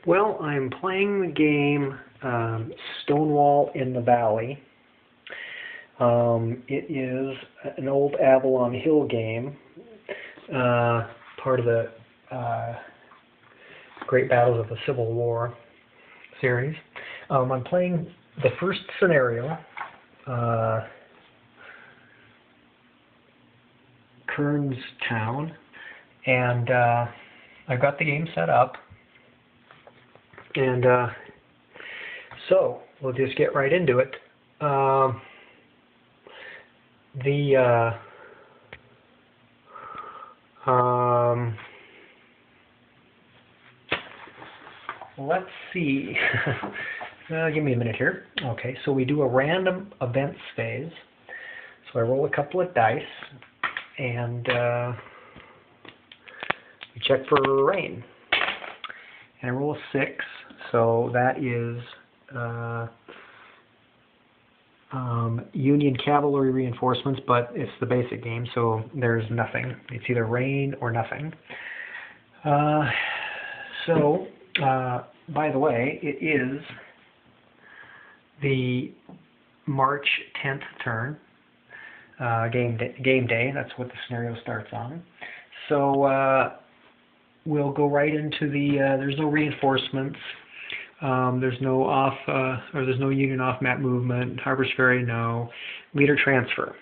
Well, I'm playing the game Stonewall in the Valley. It is an old Avalon Hill game, part of the Great Battles of the Civil War series. I'm playing the first scenario, Kern's Town, and I've got the game set up. And so we'll just get right into it. Let's see. Give me a minute here. Okay, so we do a random events phase. So I roll a couple of dice, and we check for rain. And I roll a 6, so that is Union cavalry reinforcements, but it's the basic game, so there's nothing. It's either rain or nothing. By the way, it is the March 10th turn, game day. That's what the scenario starts on. So we'll go right into the, there's no reinforcements, there's no there's no Union off-map movement, Harper's Ferry, no, leader transfer.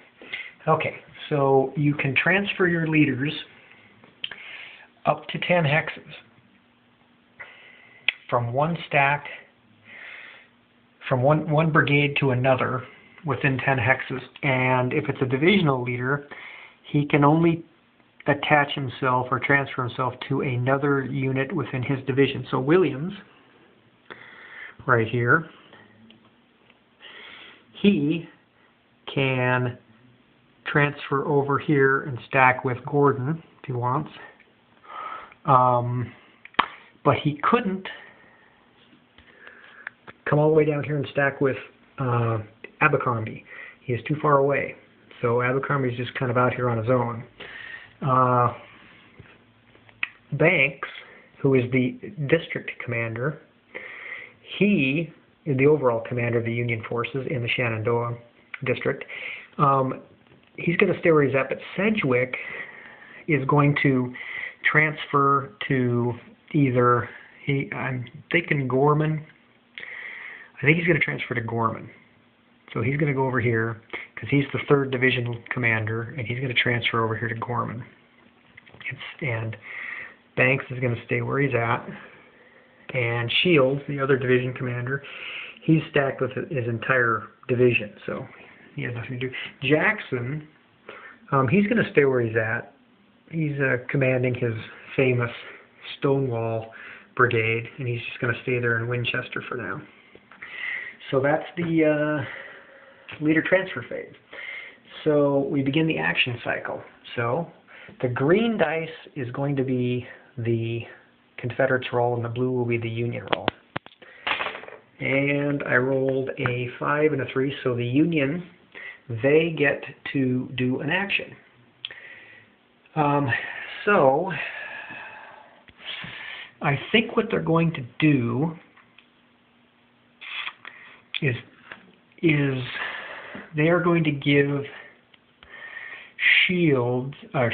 Okay, so you can transfer your leaders up to 10 hexes from one stack, from one brigade to another within 10 hexes, and if it's a divisional leader, he can only attach himself or transfer himself to another unit within his division. So Williams, right here, he can transfer over here and stack with Gordon if he wants. But he couldn't come all the way down here and stack with Abercrombie. He is too far away. So Abercrombie is just kind of out here on his own. Banks, who is the district commander, he is the overall commander of the Union forces in the Shenandoah district. He's going to stay where he's at, but Sedgwick is going to transfer to either, I'm thinking Gorman. I think he's going to transfer to Gorman. So he's going to go over here because he's the 3rd Division commander, and he's going to transfer over here to Gorman. And Banks is going to stay where he's at. And Shields, the other division commander, he's stacked with his entire division, so he has nothing to do. Jackson, he's going to stay where he's at. He's commanding his famous Stonewall brigade, and he's just going to stay there in Winchester for now. So that's the leader transfer phase. So we begin the action cycle. So the green dice is going to be the Confederates roll, and the blue will be the Union roll. And I rolled a 5 and a 3, so the Union, they get to do an action. So I think what they're going to do is they are going to give Shields, let's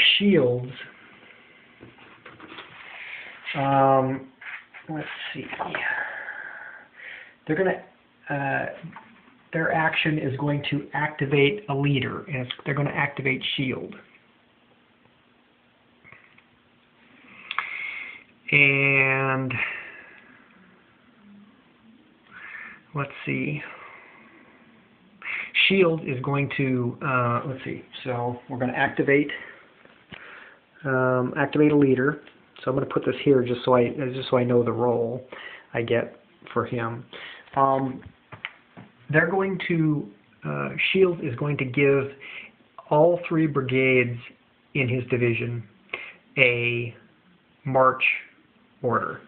see, they're going to, their action is going to activate a leader, and they're going to activate Shield. And let's see, Shield is going to, let's see, so we're going to activate a leader. So I'm going to put this here just so I know the role I get for him. They're going to, Shield is going to give all 3 brigades in his division a march order.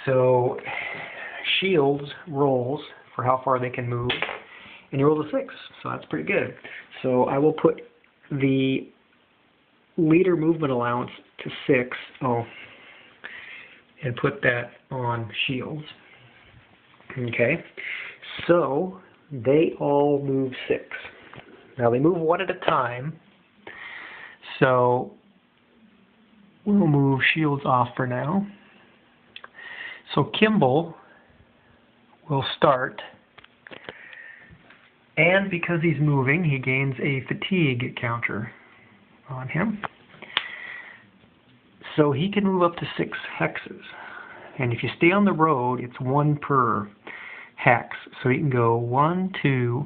So Shields rolls for how far they can move, and he rolls a 6, so that's pretty good. So I will put the leader movement allowance to 6. Oh, and put that on Shields. Okay, so they all move 6. Now they move 1 at a time, so we'll move Shields off for now. So Kimball will start, and because he's moving, he gains a fatigue counter on him. So he can move up to 6 hexes. And if you stay on the road, it's 1 per hex. So he can go 1, 2,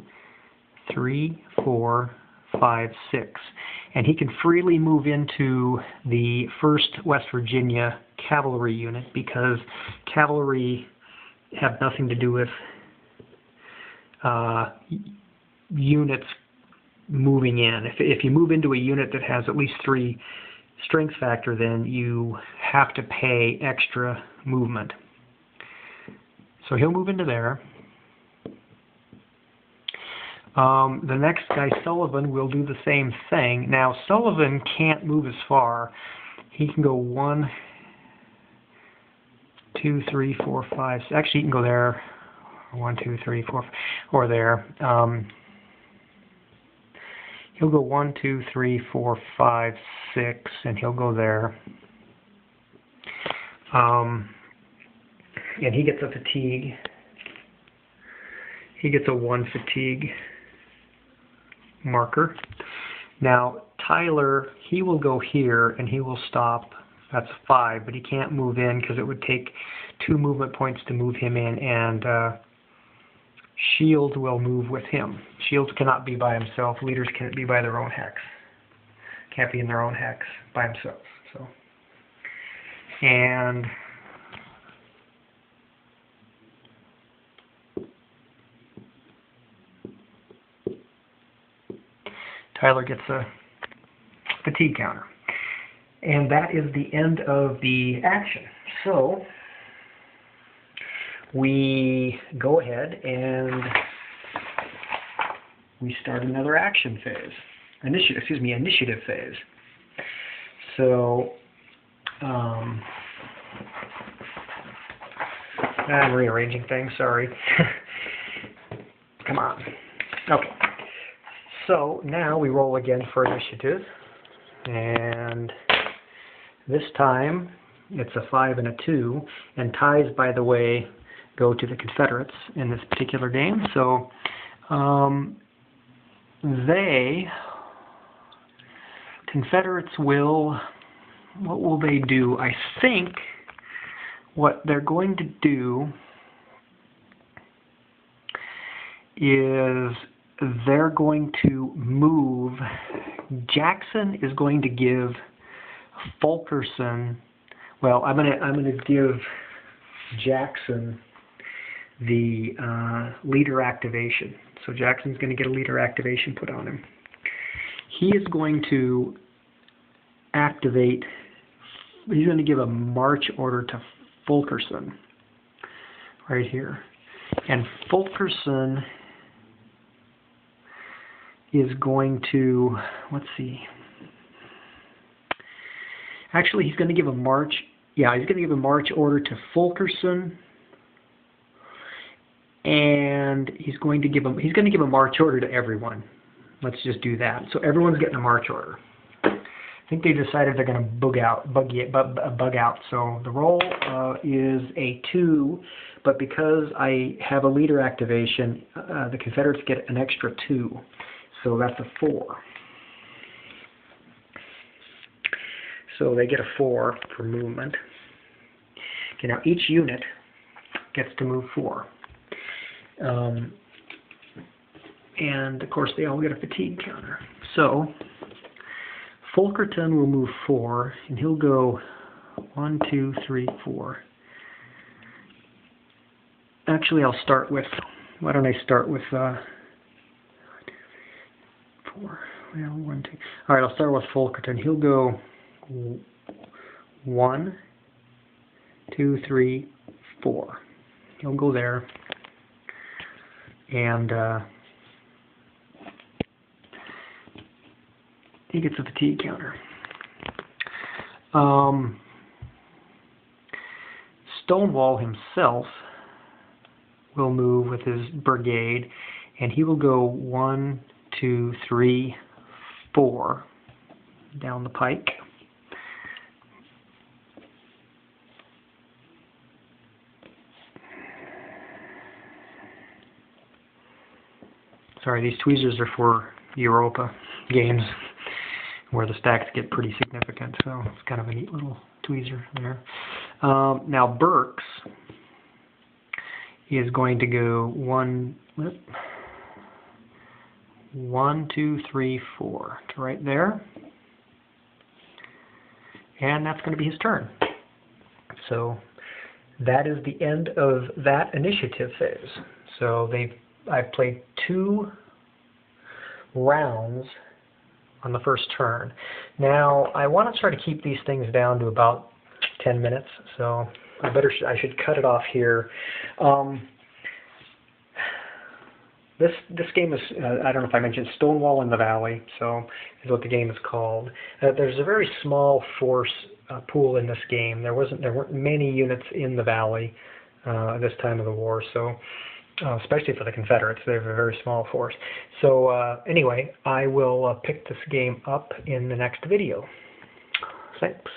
3, 4, 5, 6. And he can freely move into the 1st West Virginia Cavalry unit because cavalry have nothing to do with units moving in. If you move into a unit that has at least 3 strength factor, then you have to pay extra movement. So he'll move into there. The next guy, Sullivan, will do the same thing. Now, Sullivan can't move as far. He can go 1, 2, 3, 4, 5. Actually, he can go there. 1, 2, 3, 4, or there. He'll go 1, 2, 3, 4, 5, 6, and he'll go there. And he gets a fatigue. He gets a 1 fatigue marker. Now, Tyler, he will go here, and he will stop. That's 5, but he can't move in because it would take 2 movement points to move him in, and Shields will move with him. Shields cannot be by himself. Leaders can't be by their own hex. Can't be in their own hex by themselves. So, and Tyler gets a fatigue counter. And that is the end of the action. So we go ahead and we start another action phase. Initiative phase. So I'm rearranging things, sorry. Come on. Okay. So now we roll again for initiative. And this time it's a 5 and a 2. And ties, by the way, go to the Confederates in this particular game. So Confederates will, what will they do? I think what they're going to do is they're going to move. Jackson is going to give Fulkerson, well, I'm going to give Jackson the leader activation. So Jackson's going to get a leader activation put on him. He is going to activate, he's going to give a march order to Fulkerson right here. And Fulkerson is going to, let's see, actually he's going to give a march, he's going to give a march order to Fulkerson, and he's going to give a march order to everyone. Let's just do that. So everyone's getting a march order. I think they decided they're going to bug out. So the roll is a 2, but because I have a leader activation, the Confederates get an extra 2. So that's a 4. So they get a 4 for movement. Okay, now each unit gets to move 4. And of course they all get a fatigue counter. So Fulkerton will move 4, and he'll go 1, 2, 3, 4. Actually, I'll start with, why don't I start with 4? Well, 1, 2. All right, I'll start with Fulkerton. He'll go 1, 2, 3, 4. He'll go there, and he gets a fatigue counter. Stonewall himself will move with his brigade, and he will go 1, 2, 3, 4 down the pike. Sorry, these tweezers are for Europa games where the stacks get pretty significant, so it's kind of a neat little tweezer there. Now Burks is going to go 1, 2, 3, 4 to right there, and that's going to be his turn. So that is the end of that initiative phase. So I've played 2 rounds on the first turn. Now I want to try to keep these things down to about 10 minutes, so I should cut it off here. This game is, I don't know if I mentioned, Stonewall in the Valley, so is what the game is called. There's a very small force pool in this game. There weren't many units in the Valley at this time of the war, so especially for the Confederates, they have a very small force. So anyway, I will pick this game up in the next video. Thanks.